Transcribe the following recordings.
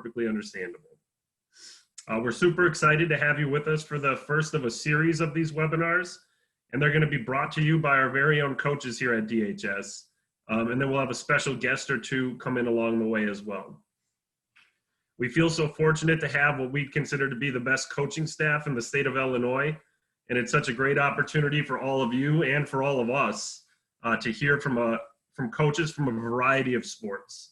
perfectly understandable. We're super excited to have you with us for the first of a series of these webinars, and they're going to be brought to you by our very own coaches here at DHS. And then we'll have a special guest or two come in along the way as well. We feel so fortunate to have what we consider to be the best coaching staff in the state of Illinois, and it's such a great opportunity for all of you and for all of us to hear from coaches from a variety of sports.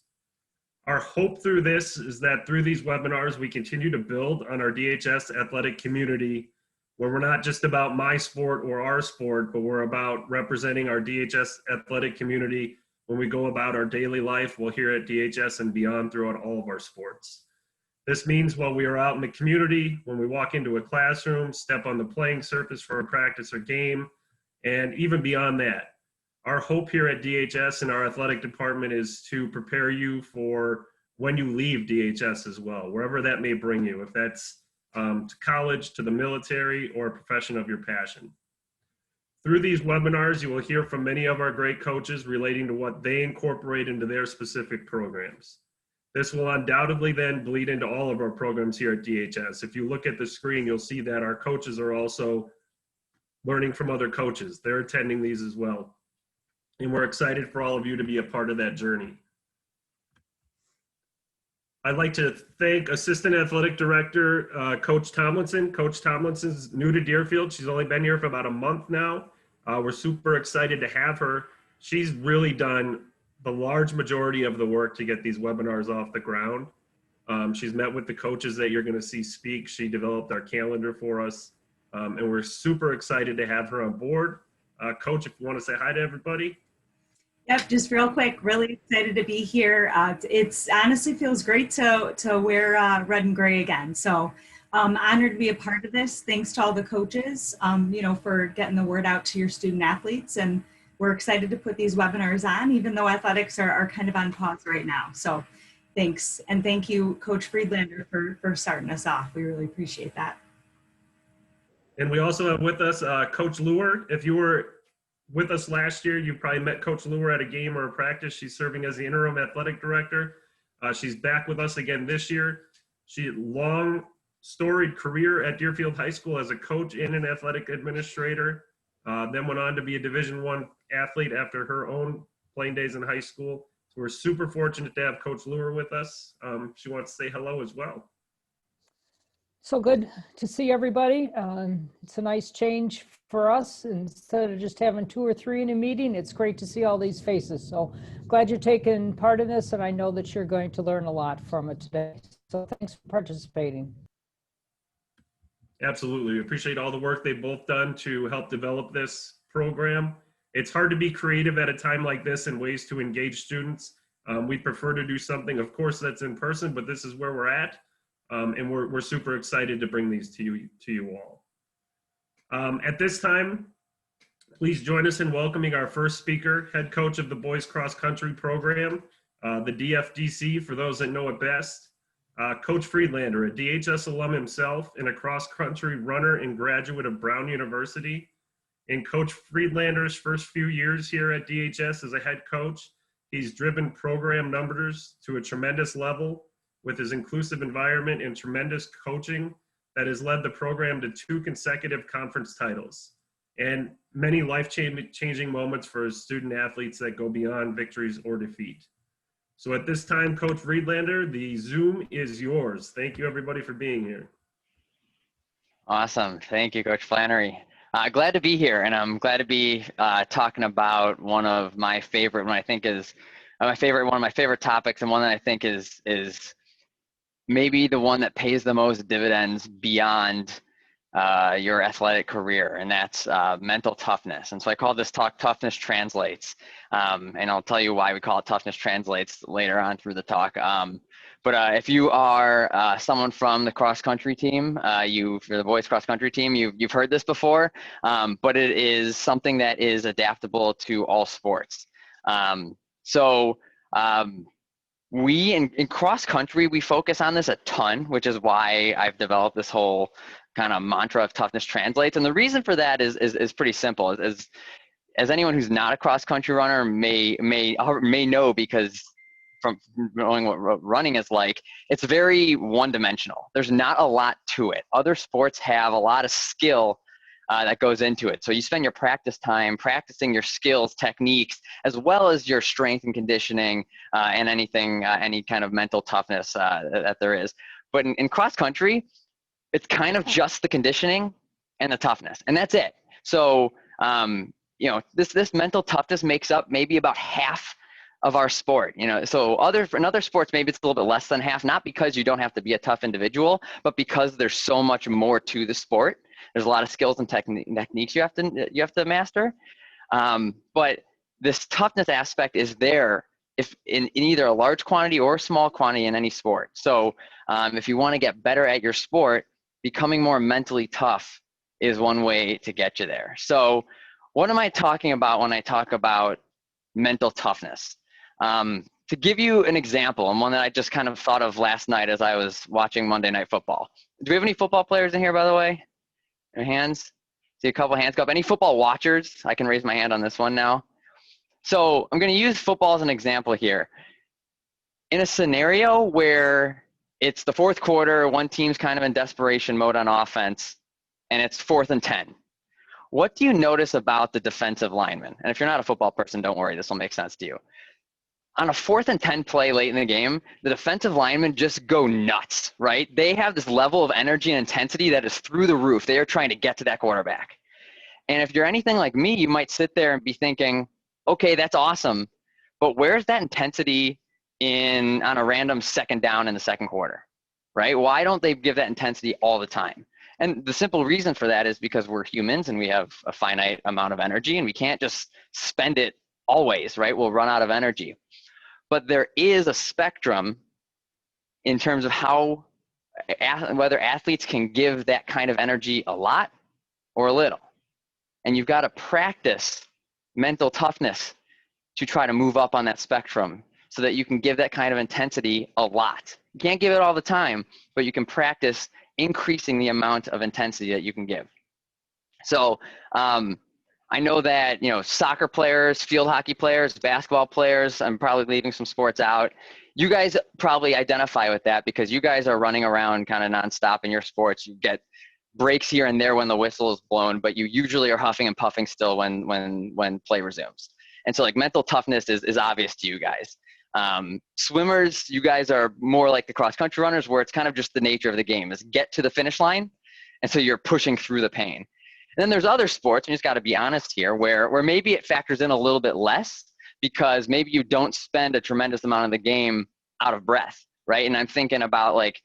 Our hope through this is that through these webinars, we continue to build on our DHS athletic community, where we're not just about my sport or our sport, but we're about representing our DHS athletic community when we go about our daily life while here at DHS and beyond throughout all of our sports. This means while we are out in the community, when we walk into a classroom, step on the playing surface for a practice or game, and even beyond that. Our hope here at DHS and our athletic department is to prepare you for when you leave DHS as well, wherever that may bring you, if that's to college, to the military, or a profession of your passion. Through these webinars, you will hear from many of our great coaches relating to what they incorporate into their specific programs. This will undoubtedly then bleed into all of our programs here at DHS. If you look at the screen, you'll see that our coaches are also learning from other coaches. They're attending these as well. And we're excited for all of you to be a part of that journey. I'd like to thank Assistant Athletic Director, Coach Tomlinson. Coach Tomlinson's new to Deerfield. She's only been here for about a month now. We're super excited to have her. She's really done the large majority of the work to get these webinars off the ground. She's met with the coaches that you're gonna see speak. She developed our calendar for us. And we're super excited to have her on board. Coach, if you wanna say hi to everybody. Yep, just real quick, really excited to be here. It's honestly feels great to wear red and gray again. So honored to be a part of this. Thanks to all the coaches, for getting the word out to your student athletes. And we're excited to put these webinars on, even though athletics are kind of on pause right now. So thanks. And thank you, Coach Friedlander, for starting us off. We really appreciate that. And we also have with us Coach Luer. If you were with us last year, you probably met Coach Luer at a game or a practice. She's serving as the interim athletic director. She's back with us again this year. She had long storied career at Deerfield High School as a coach and an athletic administrator. Then went on to be a Division I athlete after her own playing days in high school. So we're super fortunate to have Coach Luer with us. She wants to say hello as well. So good to see everybody. It's a nice change for us. Instead of just having 2 or 3 in a meeting, it's great to see all these faces. So glad you're taking part in this, and I know that you're going to learn a lot from it today. So thanks for participating. Absolutely. We appreciate all the work they've both done to help develop this program. It's hard to be creative at a time like this in ways to engage students. We prefer to do something, of course, that's in person, but this is where we're at. And we're super excited to bring these to you all. At this time, please join us in welcoming our first speaker, head coach of the boys cross country program, the DFDC, for those that know it best. Coach Friedlander, a DHS alum himself and a cross-country runner and graduate of Brown University. In Coach Friedlander's first few years here at DHS as a head coach, he's driven program numbers to a tremendous level with his inclusive environment and tremendous coaching that has led the program to 2 consecutive conference titles and many life-changing moments for his student athletes that go beyond victories or defeat. So at this time, Coach Friedlander, the Zoom is yours. Thank you, everybody, for being here. Awesome. Thank you, Coach Flannery. Glad to be here, and I'm glad to be talking about one of my favorite, one I think is one of my favorite topics, and one that I think is maybe the one that pays the most dividends beyond your athletic career, and that's mental toughness. And so I call this talk Toughness Translates, and I'll tell you why we call it Toughness Translates later on through the talk. But if you are someone from the cross-country team, you're the boys cross-country team, you've heard this before, but it is something that is adaptable to all sports. We in cross-country, we focus on this a ton, which is why I've developed this whole kind of mantra of Toughness Translates. And the reason for that is pretty simple. As anyone who's not a cross-country runner may know, because from knowing what running is like, it's very one-dimensional. There's not a lot to it. Other sports have a lot of skill that goes into it. So you spend your practice time practicing your skills, techniques, as well as your strength and conditioning and anything, any kind of mental toughness that there is. But in cross country, it's kind of just the conditioning and the toughness, and that's it. So, you know, this mental toughness makes up maybe about half of our sport, you know. So in other sports, maybe it's a little bit less than half, not because you don't have to be a tough individual, but because there's so much more to the sport. There's a lot of skills and techniques you have to master. But this toughness aspect is there if in either a large quantity or a small quantity in any sport. So if you want to get better at your sport, becoming more mentally tough is one way to get you there. So what am I talking about when I talk about mental toughness? To give you an example, and one that I just kind of thought of last night as I was watching Monday Night Football. Do we have any football players in here, by the way? Your hands? See a couple hands go up. Any football watchers? I can raise my hand on this one now. So I'm going to use football as an example here. In a scenario where it's the fourth quarter, one team's kind of in desperation mode on offense, and it's 4th and 10. What do you notice about the defensive lineman? And if you're not a football person, don't worry, this will make sense to you. On a 4th and 10 play late in the game, the defensive linemen just go nuts, right? They have this level of energy and intensity that is through the roof. They are trying to get to that quarterback. And if you're anything like me, you might sit there and be thinking, okay, that's awesome, but where's that intensity on a random 2nd down in the 2nd quarter, right? Why don't they give that intensity all the time? And the simple reason for that is because we're humans and we have a finite amount of energy and we can't just spend it always, right? We'll run out of energy. But there is a spectrum in terms of whether athletes can give that kind of energy a lot or a little. And you've got to practice mental toughness to try to move up on that spectrum so that you can give that kind of intensity a lot. You can't give it all the time, but you can practice increasing the amount of intensity that you can give. So I know that, you know, soccer players, field hockey players, basketball players, I'm probably leaving some sports out. You guys probably identify with that because you guys are running around kind of nonstop in your sports. You get breaks here and there when the whistle is blown, but you usually are huffing and puffing still when play resumes. And so like mental toughness is obvious to you guys. Swimmers, you guys are more like the cross country runners where it's kind of just the nature of the game is get to the finish line. And so you're pushing through the pain. And then there's other sports, and you just got to be honest here, where maybe it factors in a little bit less because maybe you don't spend a tremendous amount of the game out of breath, right? And I'm thinking about like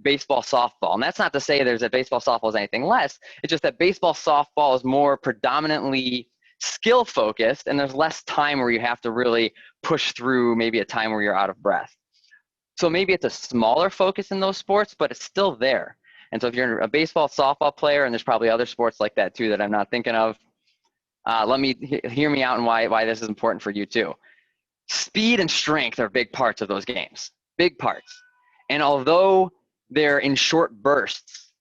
baseball, softball. And that's not to say there's a baseball, softball is anything less. It's just that baseball, softball is more predominantly skill focused, and there's less time where you have to really push through maybe a time where you're out of breath. So maybe it's a smaller focus in those sports, but it's still there. And so if you're a baseball, softball player, and there's probably other sports like that too that I'm not thinking of, hear me out and why this is important for you too. Speed and strength are big parts of those games, big parts. And although they're in short bursts,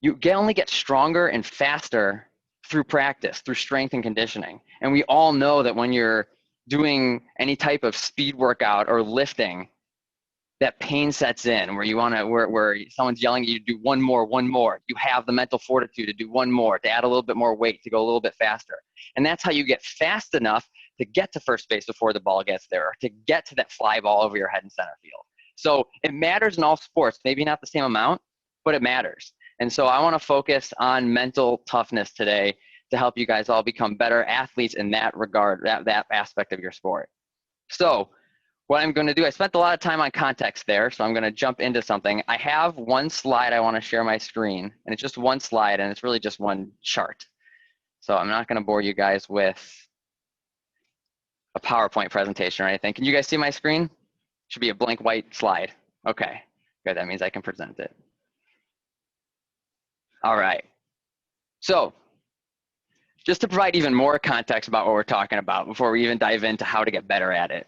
you only get stronger and faster through practice, through strength and conditioning. And we all know that when you're doing any type of speed workout or lifting, that pain sets in where you want to, where someone's yelling at you to do one more. You have the mental fortitude to do one more, to add a little bit more weight, to go a little bit faster. And that's how you get fast enough to get to first base before the ball gets there, or to get to that fly ball over your head in center field. So it matters in all sports, maybe not the same amount, but it matters. And so I want to focus on mental toughness today to help you guys all become better athletes in that regard, that aspect of your sport. So what I'm going to do, I spent a lot of time on context there, so I'm going to jump into something. I have one slide I want to share my screen, and it's just one slide, and it's really just one chart. So I'm not going to bore you guys with a PowerPoint presentation or anything. Can you guys see my screen? Should be a blank white slide. Okay, good. That means I can present it. All right. So just to provide even more context about what we're talking about before we even dive into how to get better at it.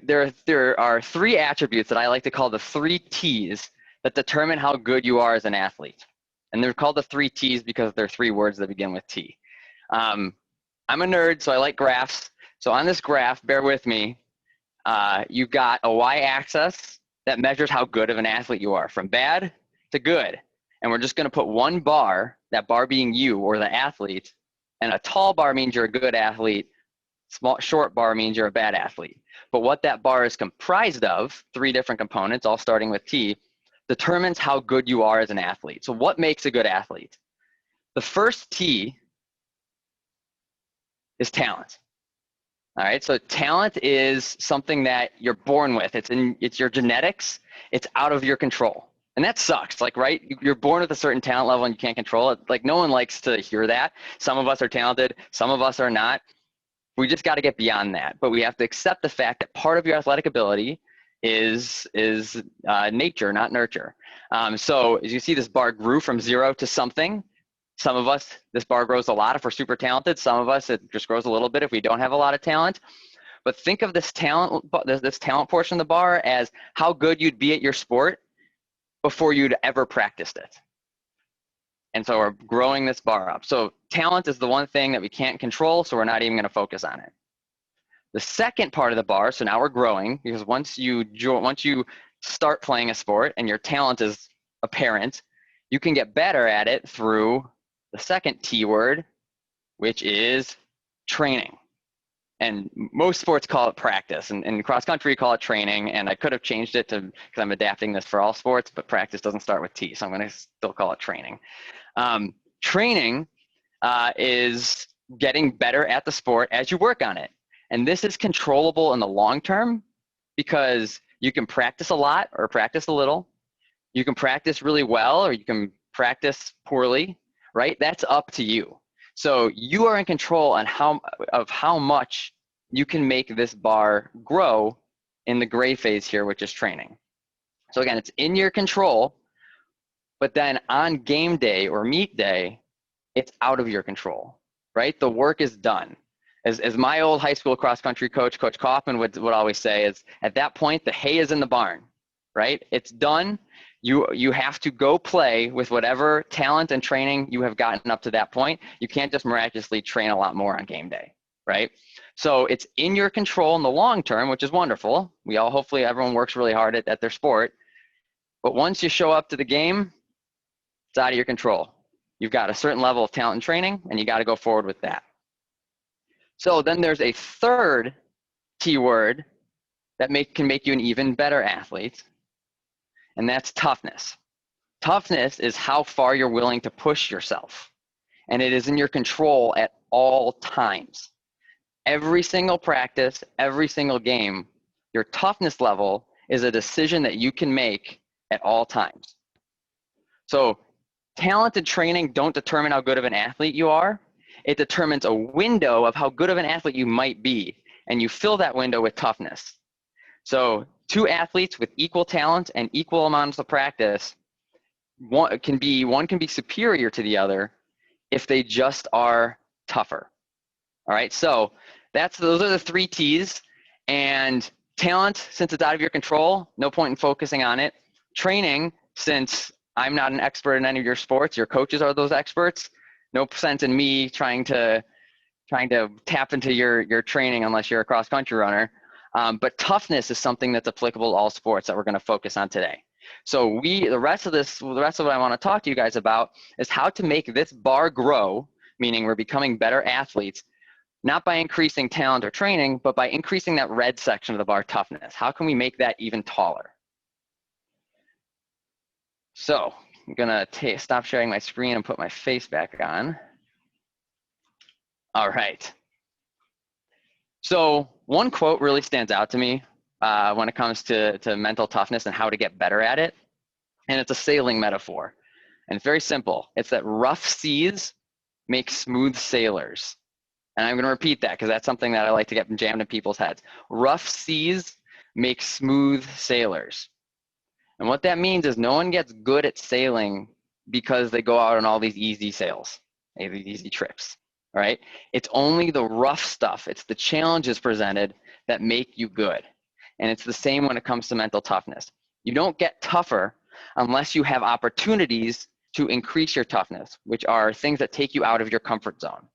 There are 3 attributes that I like to call the 3 T's that determine how good you are as an athlete. And they're called the 3 T's because they're 3 words that begin with T. I'm a nerd, so I like graphs. So on this graph, bear with me, you've got a y-axis that measures how good of an athlete you are, from bad to good. And we're just going to put one bar, that bar being you or the athlete, and a tall bar means you're a good athlete, short bar means you're a bad athlete. But what that bar is comprised of, 3 different components, all starting with T, determines how good you are as an athlete. So what makes a good athlete? The first T is talent. All right, so talent is something that you're born with. It's your genetics. It's out of your control. And that sucks, like, right? You're born with a certain talent level and you can't control it. Like, no one likes to hear that. Some of us are talented, some of us are not. We just got to get beyond that. But we have to accept the fact that part of your athletic ability is nature, not nurture. So as you see, this bar grew from 0 to something. Some of us, this bar grows a lot if we're super talented. Some of us, it just grows a little bit if we don't have a lot of talent. But think of this talent portion of the bar as how good you'd be at your sport before you'd ever practiced it. And so we're growing this bar up. So talent is the one thing that we can't control, so we're not even going to focus on it. The second part of the bar, so now we're growing, because once you start playing a sport and your talent is apparent, you can get better at it through the second T word, which is training. And most sports call it practice, and cross country call it training, and I could have changed it to, because I'm adapting this for all sports, but practice doesn't start with T, so I'm going to still call it training. Training is getting better at the sport as you work on it. And this is controllable in the long term because you can practice a lot or practice a little. You can practice really well or you can practice poorly, right? That's up to you. So you are in control on how much you can make this bar grow in the gray phase here, which is training. So again, it's in your control, but then on game day or meet day, it's out of your control, right? The work is done. As my old high school cross country coach, Coach Kaufman would always say, is at that point, the hay is in the barn, right? It's done. You have to go play with whatever talent and training you have gotten up to that point. You can't just miraculously train a lot more on game day, right? So it's in your control in the long term, which is wonderful. Hopefully everyone works really hard at their sport. But once you show up to the game, it's out of your control. You've got a certain level of talent and training, and you got to go forward with that. So then there's a third T word that can make you an even better athlete, and that's toughness. Toughness is how far you're willing to push yourself, and it is in your control at all times. Every single practice, every single game, your toughness level is a decision that you can make at all times. So talent and training don't determine how good of an athlete you are. It determines a window of how good of an athlete you might be, and you fill that window with toughness. So 2 athletes with equal talent and equal amounts of practice, one can be superior to the other if they just are tougher. All right, so those are the 3 T's. And talent, since it's out of your control, no point in focusing on it. Training, since I'm not an expert in any of your sports, your coaches are those experts. No sense in me trying to tap into your training unless you're a cross country runner. But toughness is something that's applicable to all sports that we're going to focus on today. So the rest of what I want to talk to you guys about is how to make this bar grow, meaning we're becoming better athletes, not by increasing talent or training, but by increasing that red section of the bar, toughness. How can we make that even taller? So I'm gonna stop sharing my screen and put my face back on. All right. So one quote really stands out to me when it comes to mental toughness and how to get better at it. And it's a sailing metaphor. And it's very simple. It's that rough seas make smooth sailors. And I'm gonna repeat that because that's something that I like to get jammed in people's heads. Rough seas make smooth sailors. And what that means is no one gets good at sailing because they go out on all these easy sails, these easy trips, all right? It's only the rough stuff, it's the challenges presented that make you good. And it's the same when it comes to mental toughness. You don't get tougher unless you have opportunities to increase your toughness, which are things that take you out of your comfort zone.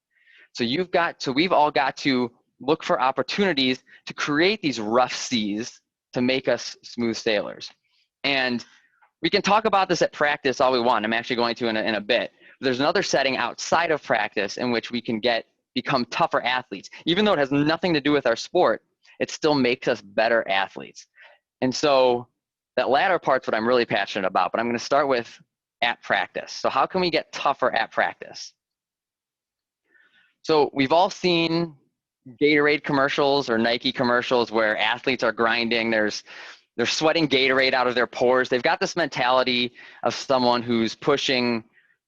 So we've all got to look for opportunities to create these rough seas to make us smooth sailors. And we can talk about this at practice all we want. I'm actually going to in a bit. There's another setting outside of practice in which we can become tougher athletes. Even though it has nothing to do with our sport, it still makes us better athletes. And so that latter part's what I'm really passionate about, but I'm going to start with at practice. So how can we get tougher at practice? So we've all seen Gatorade commercials or Nike commercials where athletes are grinding. They're sweating Gatorade out of their pores. They've got this mentality of someone who's pushing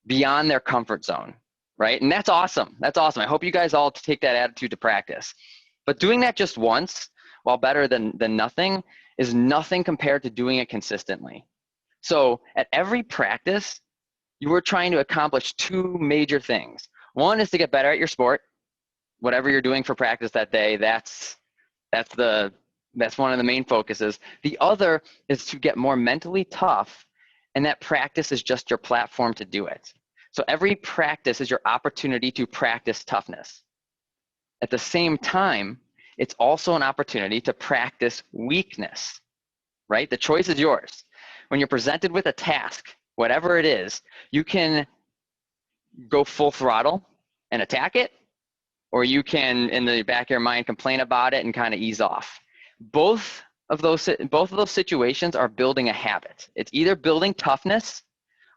beyond their comfort zone, right? And that's awesome. That's awesome. I hope you guys all take that attitude to practice. But doing that just once, while better than nothing, is nothing compared to doing it consistently. So at every practice, you are trying to accomplish two major things. One is to get better at your sport. Whatever you're doing for practice that day, that's one of the main focuses. The other is to get more mentally tough, and that practice is just your platform to do it. So every practice is your opportunity to practice toughness. At the same time, it's also an opportunity to practice weakness, right? The choice is yours. When you're presented with a task, whatever it is, you can go full throttle and attack it, or you can, in the back of your mind, complain about it and kind of ease off. Both of those situations are building a habit. It's either building toughness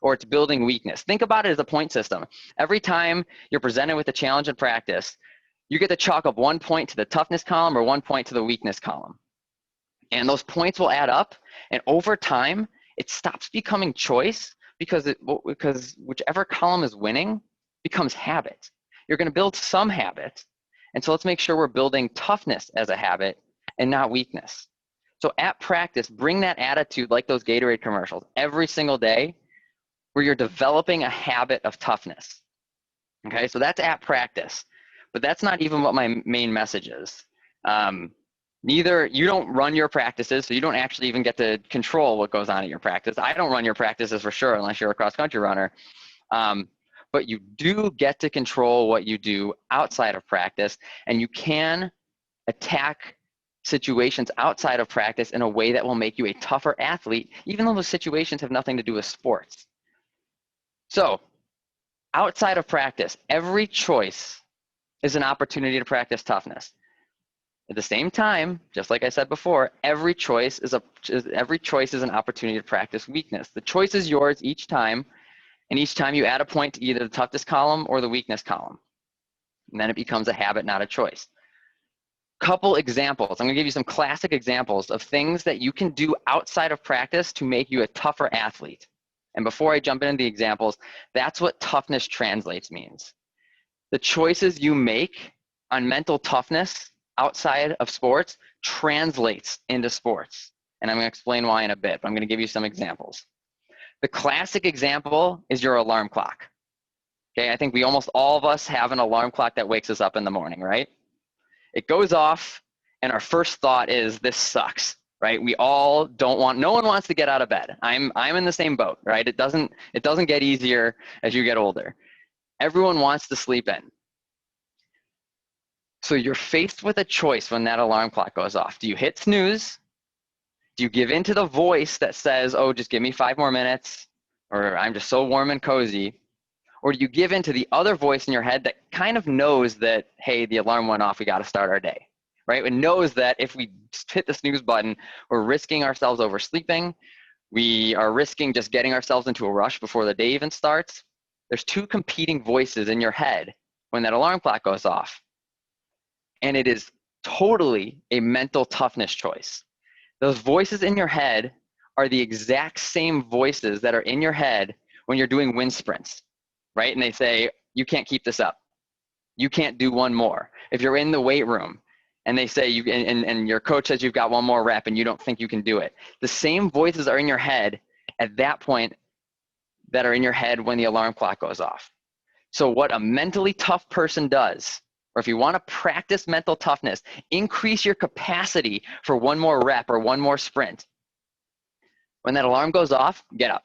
or it's building weakness. Think about it as a point system. Every time you're presented with a challenge in practice, you get to chalk up 1 point to the toughness column or 1 point to the weakness column. And those points will add up, and over time, it stops becoming choice because whichever column is winning becomes habit. You're going to build some habit, and so let's make sure we're building toughness as a habit and not weakness. So at practice, bring that attitude like those Gatorade commercials every single day where you're developing a habit of toughness. Okay, so that's at practice, but that's not even what my main message is. You don't run your practices, so you don't actually even get to control what goes on at your practice. I don't run your practices for sure unless you're a cross-country runner. But you do get to control what you do outside of practice, and you can attack situations outside of practice in a way that will make you a tougher athlete, even though those situations have nothing to do with sports. So outside of practice, every choice is an opportunity to practice toughness. At the same time, just like I said before, every choice is an opportunity to practice weakness. The choice is yours each time, and each time you add a point to either the toughness column or the weakness column. And then it becomes a habit, not a choice. Couple examples. I'm going to give you some classic examples of things that you can do outside of practice to make you a tougher athlete. And before I jump into the examples, that's what toughness translates means. The choices you make on mental toughness outside of sports translates into sports. And I'm going to explain why in a bit, but I'm going to give you some examples. The classic example is your alarm clock. Okay, I think almost all of us have an alarm clock that wakes us up in the morning, right? It goes off, and our first thought is, this sucks, right? We all no one wants to get out of bed. I'm in the same boat, right? It doesn't get easier as you get older. Everyone wants to sleep in. So you're faced with a choice when that alarm clock goes off. Do you hit snooze? Do you give in to the voice that says, oh, just give me 5 more minutes, or I'm just so warm and cozy? Or do you give in to the other voice in your head that kind of knows that, hey, the alarm went off, we got to start our day, right? It knows that if we just hit the snooze button, we're risking ourselves oversleeping. We are risking just getting ourselves into a rush before the day even starts. There's 2 competing voices in your head when that alarm clock goes off. And it is totally a mental toughness choice. Those voices in your head are the exact same voices that are in your head when you're doing wind sprints, right? And they say, you can't keep this up. You can't do one more. If you're in the weight room and they say, and your coach says you've got 1 more rep and you don't think you can do it, the same voices are in your head at that point that are in your head when the alarm clock goes off. So what a mentally tough person does, or if you want to practice mental toughness, increase your capacity for 1 more rep or 1 more sprint. When that alarm goes off, get up.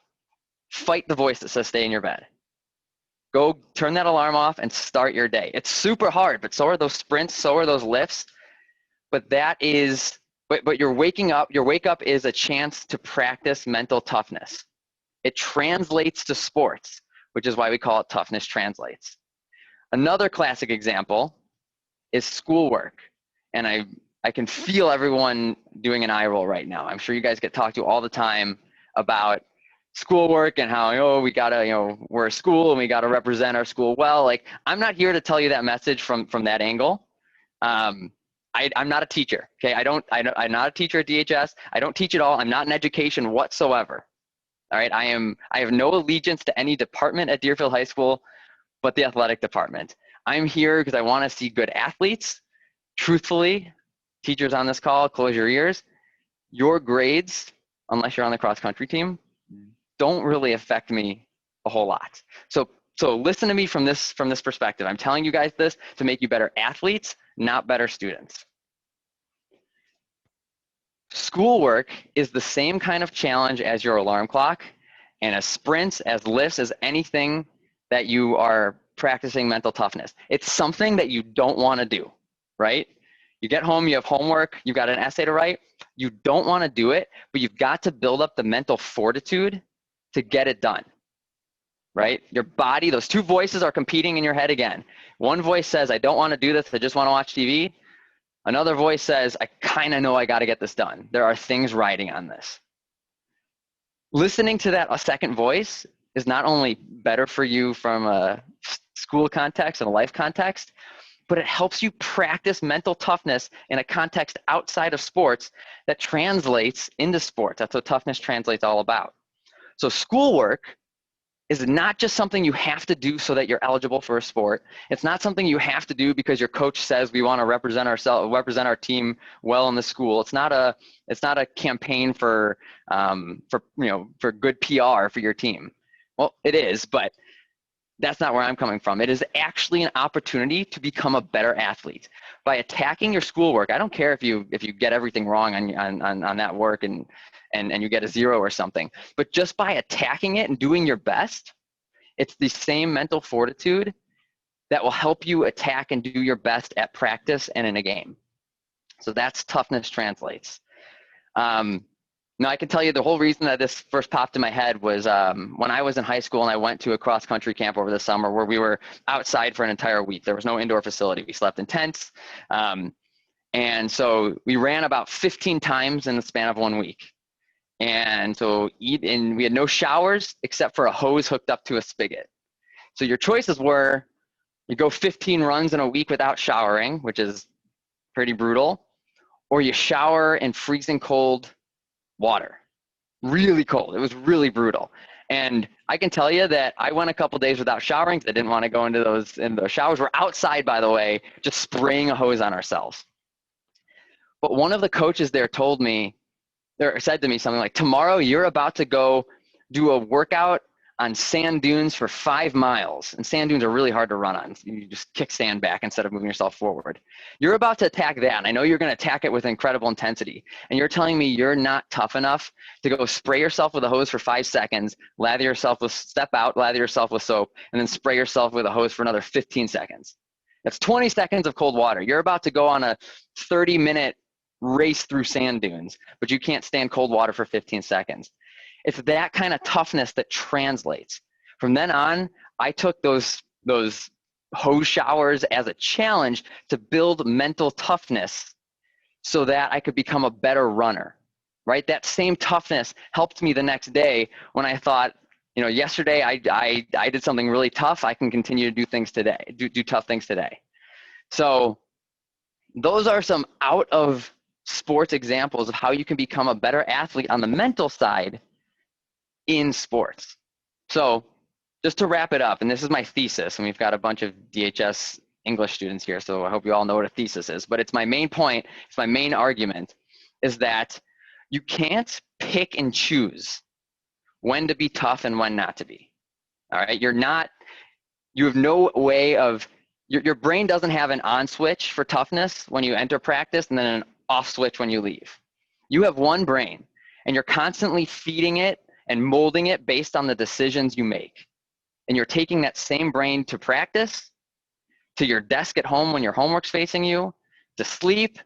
Fight the voice that says stay in your bed. Go turn that alarm off and start your day. It's super hard, but so are those sprints, so are those lifts. But your wake up is a chance to practice mental toughness. It translates to sports, which is why we call it Toughness Translates. Another classic example is schoolwork. And I can feel everyone doing an eye roll right now. I'm sure you guys get talked to all the time about schoolwork and how, we gotta, we're a school and we gotta represent our school well. Like, I'm not here to tell you that message from that angle. I'm not a teacher, okay? I'm not a teacher at DHS. I don't teach at all. I'm not in education whatsoever. All right, I have no allegiance to any department at Deerfield High School but the athletic department. I'm here because I want to see good athletes. Truthfully, teachers on this call, close your ears. Your grades, unless you're on the cross-country team, don't really affect me a whole lot. So listen to me from this perspective. I'm telling you guys this to make you better athletes, not better students. Schoolwork is the same kind of challenge as your alarm clock, and as sprints, as lifts, as anything that you are practicing mental toughness. It's something that you don't want to do, right? You get home, you have homework, you've got an essay to write. You don't want to do it, but you've got to build up the mental fortitude to get it done, right? Your body, those two voices are competing in your head again. One voice says, I don't want to do this, I just want to watch TV. Another voice says, I kind of know I got to get this done. There are things riding on this. Listening to that second voice is not only better for you from a school context and a life context, but it helps you practice mental toughness in a context outside of sports that translates into sports. That's what Toughness Translates all about. So schoolwork is not just something you have to do so that you're eligible for a sport. It's not something you have to do because your coach says we want to represent our team well in the school. It's not a campaign for good PR for your team. Well, it is, but that's not where I'm coming from. It is actually an opportunity to become a better athlete by attacking your schoolwork. I don't care if you get everything wrong on that work and you get a 0 or something, but just by attacking it and doing your best, it's the same mental fortitude that will help you attack and do your best at practice and in a game. So that's Toughness Translates. Now, I can tell you the whole reason that this first popped in my head was when I was in high school and I went to a cross-country camp over the summer where we were outside for an entire week. There was no indoor facility. We slept in tents. And so we ran about 15 times in the span of 1 week. And we had no showers except for a hose hooked up to a spigot. So your choices were, you go 15 runs in a week without showering, which is pretty brutal, or you shower in freezing cold water, really cold. It was really brutal. And I can tell you that I went a couple days without showering because I didn't want to go into those showers. We're outside, by the way, just spraying a hose on ourselves. But one of the coaches there said to me something like, tomorrow you're about to go do a workout on sand dunes for 5 miles. And sand dunes are really hard to run on. You just kick sand back instead of moving yourself forward. You're about to attack that. And I know you're going to attack it with incredible intensity. And you're telling me you're not tough enough to go spray yourself with a hose for 5 seconds, step out, lather yourself with soap, and then spray yourself with a hose for another 15 seconds. That's 20 seconds of cold water. You're about to go on a 30-minute race through sand dunes, but you can't stand cold water for 15 seconds. It's that kind of toughness that translates. From then on, I took those hose showers as a challenge to build mental toughness so that I could become a better runner, right? That same toughness helped me the next day when I thought, yesterday I did something really tough. I can continue to do things today, do tough things today. So those are some out of sports examples of how you can become a better athlete on the mental side in sports. So just to wrap it up, and this is my thesis, and we've got a bunch of DHS English students here, so I hope you all know what a thesis is, but it's my main point, it's my main argument, is that you can't pick and choose when to be tough and when not to be. All right, you have no way of, your brain doesn't have an on switch for toughness when you enter practice and then an off switch when you leave. You have one brain, and you're constantly feeding it and molding it based on the decisions you make. and you're taking that same brain to practice, to your desk at home when your homework's facing you, to sleep,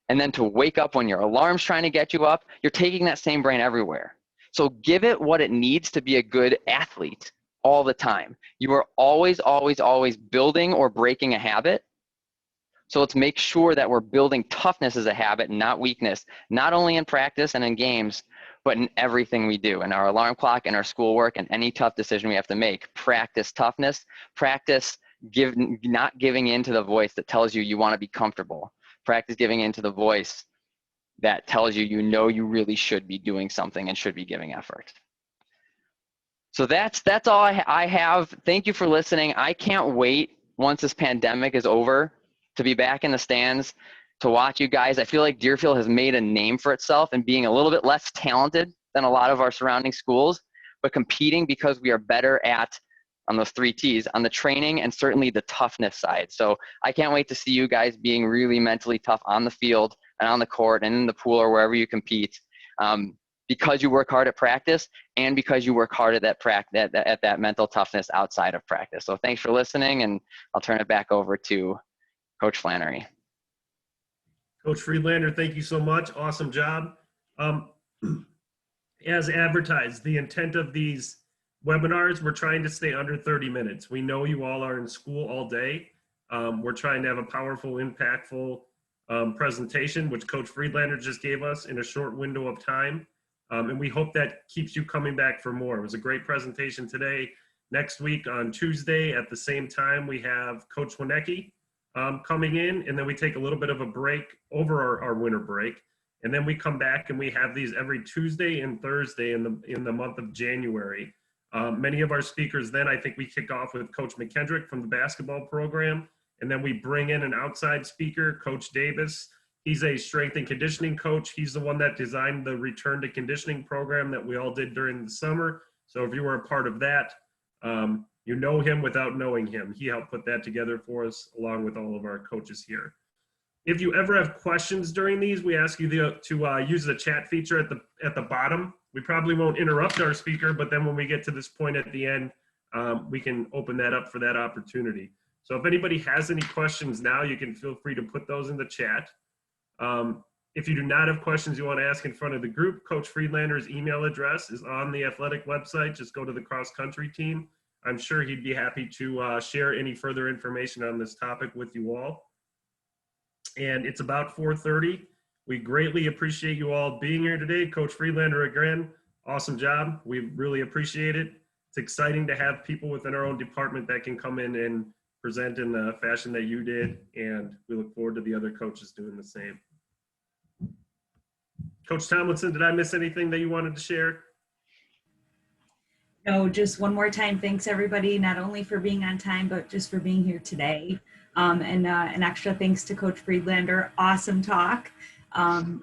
and then to wake up when your alarm's trying to get you up, you're taking that same brain everywhere. So give it what it needs to be a good athlete all the time. You are always, always, always building or breaking a habit. So let's make sure that we're building toughness as a habit, not weakness, not only in practice and in games, but in everything we do, in our alarm clock, in our schoolwork, and any tough decision we have to make. Practice toughness, practice not giving in to the voice that tells you you want to be comfortable. Practice giving in to the voice that tells you you know you really should be doing something and should be giving effort. So that's all I have. Thank you for listening. I can't wait once this pandemic is over to be back in the stands to watch you guys. I feel like Deerfield has made a name for itself in being a little bit less talented than a lot of our surrounding schools, but competing because we are better at, on those 3 T's, on the training and certainly the toughness side. So I can't wait to see you guys being really mentally tough on the field and on the court and in the pool or wherever you compete, because you work hard at practice and because you work hard at that mental toughness outside of practice. So thanks for listening, and I'll turn it back over to Coach Flannery. Coach Friedlander, thank you so much. Awesome job. As advertised, the intent of these webinars, we're trying to stay under 30 minutes. We know you all are in school all day. We're trying to have a powerful, impactful presentation, which Coach Friedlander just gave us in a short window of time. And we hope that keeps you coming back for more. It was a great presentation today. Next week on Tuesday at the same time, we have Coach Winecki coming in, and then we take a little bit of a break over our winter break. And then we come back and we have these every Tuesday and Thursday in the month of January. Many of our speakers then, I think we kick off with Coach McKendrick from the basketball program. And then we bring in an outside speaker, Coach Davis. He's a strength and conditioning coach. He's the one that designed the return to conditioning program that we all did during the summer. So if you were a part of that, you know him without knowing him. He helped put that together for us along with all of our coaches here. If you ever have questions during these, we ask you to use the chat feature at the bottom. We probably won't interrupt our speaker, but then when we get to this point at the end, we can open that up for that opportunity. So if anybody has any questions now, you can feel free to put those in the chat. If you do not have questions you want to ask in front of the group, Coach Friedlander's email address is on the athletic website. Just go to the cross country team. I'm sure he'd be happy to share any further information on this topic with you all. And it's about 4:30. We greatly appreciate you all being here today. Coach Friedlander, again, awesome job. We really appreciate it. It's exciting to have people within our own department that can come in and present in the fashion that you did, and we look forward to the other coaches doing the same. Coach Tomlinson, did I miss anything that you wanted to share? No, just one more time, thanks everybody, not only for being on time, but just for being here today. And an extra thanks to Coach Friedlander. Awesome talk. And